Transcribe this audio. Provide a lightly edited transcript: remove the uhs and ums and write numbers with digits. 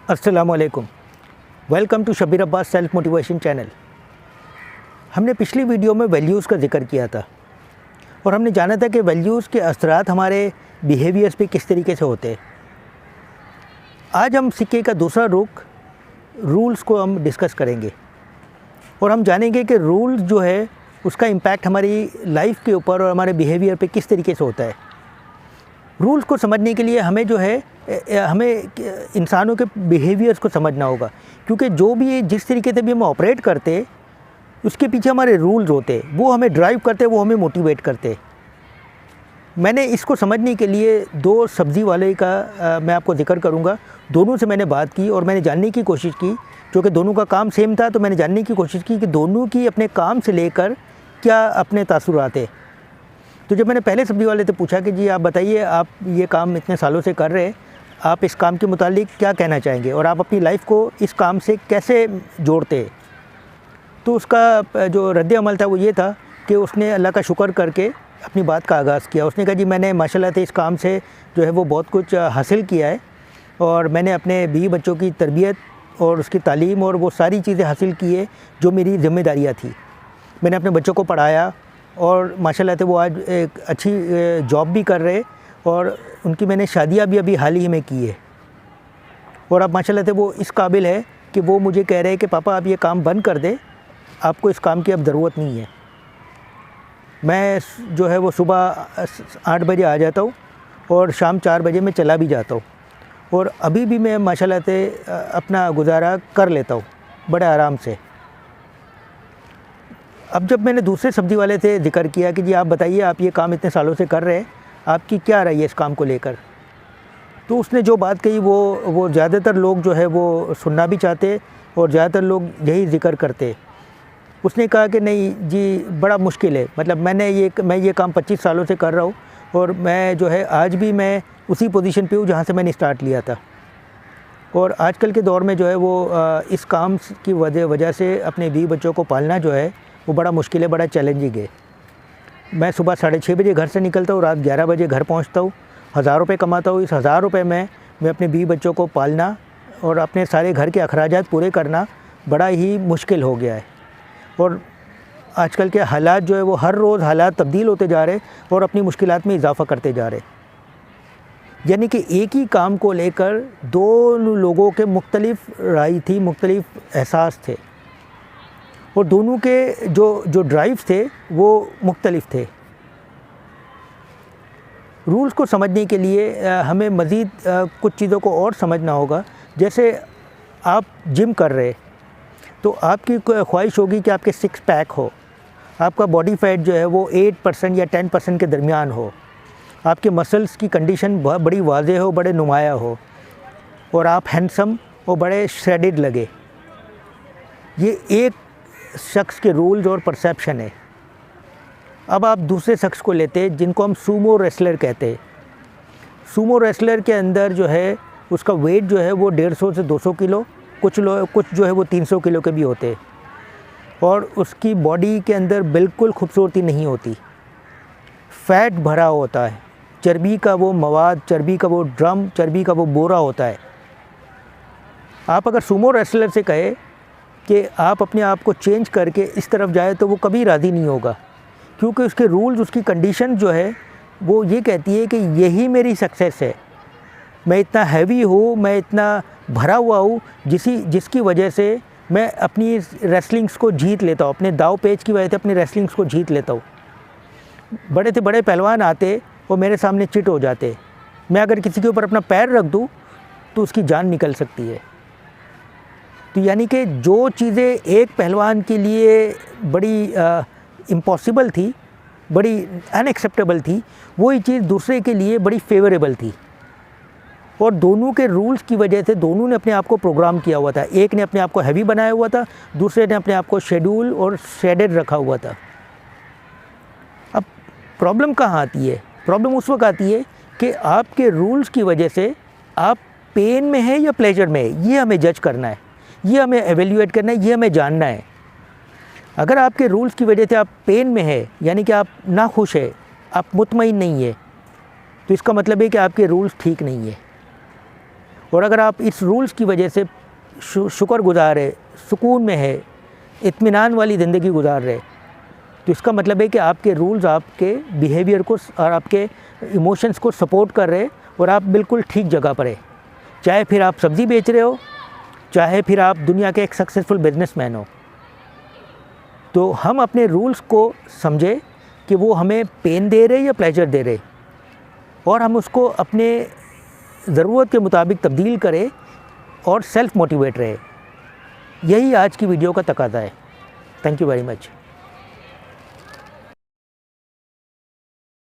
अस्सलामुअलैकुम, welcome to Shabbir Abbas self motivation channel. हमने पिछली वीडियो में वैल्यूज़ का जिक्र किया था और हमने जाना था कि वैल्यूज़ के असरात हमारे बिहेवियर्स पे किस तरीके से होते हैं। आज हम सिक्के का दूसरा रुख रूल्स को हम डिस्कस करेंगे और हम जानेंगे कि रूल्स जो है उसका इम्पैक्ट हमारी लाइफ के ऊपर और हमारे बिहेवियर पे किस तरीके से होता है। रूल्स को समझने के लिए हमें इंसानों के बिहेवियर्स को समझना होगा, क्योंकि जो भी जिस तरीके से भी हम ऑपरेट करते उसके पीछे हमारे रूल्स होते, वो हमें ड्राइव करते, वो हमें मोटिवेट करते। मैंने इसको समझने के लिए दो सब्ज़ी वाले का मैं आपको जिक्र करूंगा। दोनों से मैंने बात की और मैंने जानने की कोशिश की, क्योंकि दोनों का काम सेम था, तो मैंने जानने की कोशिश की कि दोनों की अपने काम से लेकर क्या अपने तासुरात है। तो जब मैंने पहले सब्ज़ी वाले से पूछा कि जी आप बताइए, आप ये काम इतने सालों से कर रहे हैं, आप इस काम के मुतालिक क्या कहना चाहेंगे और आप अपनी लाइफ को इस काम से कैसे जोड़ते। तो उसका जो रद्द अमल था वो ये था कि उसने अल्लाह का शुक्र करके अपनी बात का आगाज़ किया। उसने कहा जी मैंने माशाल्लाह से इस काम से जो है वो बहुत कुछ हासिल किया है और मैंने अपने बीवी बच्चों की तरबियत और उसकी तालीम और वो सारी चीज़ें हासिल की है जो मेरी ज़िम्मेदारियाँ थी। मैंने अपने बच्चों को पढ़ाया और माशाल्लाह से वो आज एक अच्छी जॉब भी कर रहे और उनकी मैंने शादियां भी अभी हाल ही में की है। और अब माशाल्लाह से वो इस काबिल है कि वो मुझे कह रहे हैं कि पापा आप ये काम बंद कर दे, आपको इस काम की अब ज़रूरत नहीं है। मैं जो है वो सुबह 8 बजे आ जाता हूँ और शाम 4 बजे मैं चला भी जाता हूँ और अभी भी मैं माशाल्लाह से अपना गुजारा कर लेता हूँ बड़े आराम से। अब जब मैंने दूसरे सब्ज़ी वाले से जिक्र किया कि जी आप बताइए, आप ये काम इतने सालों से कर रहे हैं, आपकी क्या राय है इस काम को लेकर, तो उसने जो बात कही वो ज़्यादातर लोग जो है वो सुनना भी चाहते और ज़्यादातर लोग यही जिक्र करते। उसने कहा कि नहीं जी बड़ा मुश्किल है, मतलब मैं ये काम 25 सालों से कर रहा हूँ और मैं जो है आज भी मैं उसी पोजीशन पे हूँ जहाँ से मैंने स्टार्ट लिया था। और आजकल के दौर में जो है वो इस काम की वजह से अपने बीवी बच्चों को पालना जो है वो बड़ा मुश्किल है, बड़ा चैलेंजिंग है। मैं सुबह 6:30 बजे घर से निकलता हूँ, रात 11 बजे घर पहुँचता हूँ, 1000 रुपये कमाता हूँ। इस 1000 रुपये में मैं अपने बीवी बच्चों को पालना और अपने सारे घर के अखराजात पूरे करना बड़ा ही मुश्किल हो गया है। और आजकल के हालात जो है वो हर रोज़ हालात तब्दील होते जा रहे और अपनी मुश्किलात में इजाफ़ा करते जा रहे। यानी कि एक ही काम को लेकर दोनों लोगों के मुख्तलिफ राय थी, मुख्तलिफ एहसास थे और दोनों के जो ड्राइव थे वो मुख्तलिफ थे। रूल्स को समझने के लिए हमें मज़ीद कुछ चीज़ों को और समझना होगा। जैसे आप जिम कर रहे तो आपकी ख्वाहिश होगी कि आपके 6 पैक हो, आपका बॉडी फैट जो है वो 8% या 10% के दरमियान हो, आपके मसल्स की कंडीशन बड़ी वाज़ेह हो, बड़े नुमाया हो और आप हैंडसम और बड़े श्रेडेड लगे। ये एक शख्स के रूल्स और परसेप्शन है। अब आप दूसरे शख्स को लेते जिनको हम सूमो रेसलर कहते हैं। सूमो रेसलर के अंदर जो है उसका वेट जो है वो 150 से 200 किलो, कुछ जो है वो 300 किलो के भी होते और उसकी बॉडी के अंदर बिल्कुल खूबसूरती नहीं होती, फैट भरा होता है, चर्बी का वो मवाद, चर्बी का वो ड्रम, चर्बी का वो बोरा होता है। आप अगर सूमो रेसलर से कहे कि आप अपने आप को चेंज करके इस तरफ जाए तो वो कभी राज़ी नहीं होगा, क्योंकि उसके रूल्स, उसकी कंडीशन जो है वो ये कहती है कि यही मेरी सक्सेस है। मैं इतना हैवी हूँ, मैं इतना भरा हुआ हूँ जिसकी वजह से मैं अपनी रेसलिंग्स को जीत लेता हूँ, अपने दाव पेच की वजह से अपनी रेसलिंग्स को जीत लेता हूँ। बड़े से बड़े पहलवान आते और मेरे सामने चिट हो जाते। मैं अगर किसी के ऊपर अपना पैर रख दूँ तो उसकी जान निकल सकती है। तो यानी कि जो चीज़ें एक पहलवान के लिए बड़ी इम्पॉसिबल थी, बड़ी अनएक्सेप्टेबल थी, वही चीज़ दूसरे के लिए बड़ी फेवरेबल थी। और दोनों के रूल्स की वजह से दोनों ने अपने आप को प्रोग्राम किया हुआ था। एक ने अपने आप को हैवी बनाया हुआ था, दूसरे ने अपने आप को शेड्यूल और शेडेड रखा हुआ था। अब प्रॉब्लम कहाँ आती है? प्रॉब्लम उस वक्त आती है कि आपके रूल्स की वजह से आप पेन में है या प्लेजर में है, ये हमें जज करना है, ये हमें एवेल्यूएट करना है, ये हमें जानना है। अगर आपके रूल्स की वजह से आप पेन में है, यानी कि आप नाखुश है, आप मुतमईन नहीं है, तो इसका मतलब है कि आपके रूल्स ठीक नहीं है। और अगर आप इस रूल्स की वजह से शुक्रगुज़ार है, सुकून में है, इत्मीनान वाली ज़िंदगी गुजार रहे, तो इसका मतलब है कि आपके रूल्स आपके बिहेवियर को और आपके इमोशंस को सपोर्ट कर रहे और आप बिल्कुल ठीक जगह पर है। चाहे फिर आप सब्ज़ी बेच रहे हो, चाहे फिर आप दुनिया के एक सक्सेसफुल बिजनेसमैन हो। तो हम अपने रूल्स को समझे कि वो हमें पेन दे रहे या प्लेजर दे रहे, और हम उसको अपने ज़रूरत के मुताबिक तब्दील करें और सेल्फ मोटिवेट रहे। यही आज की वीडियो का तकाज़ा है। Thank you very much.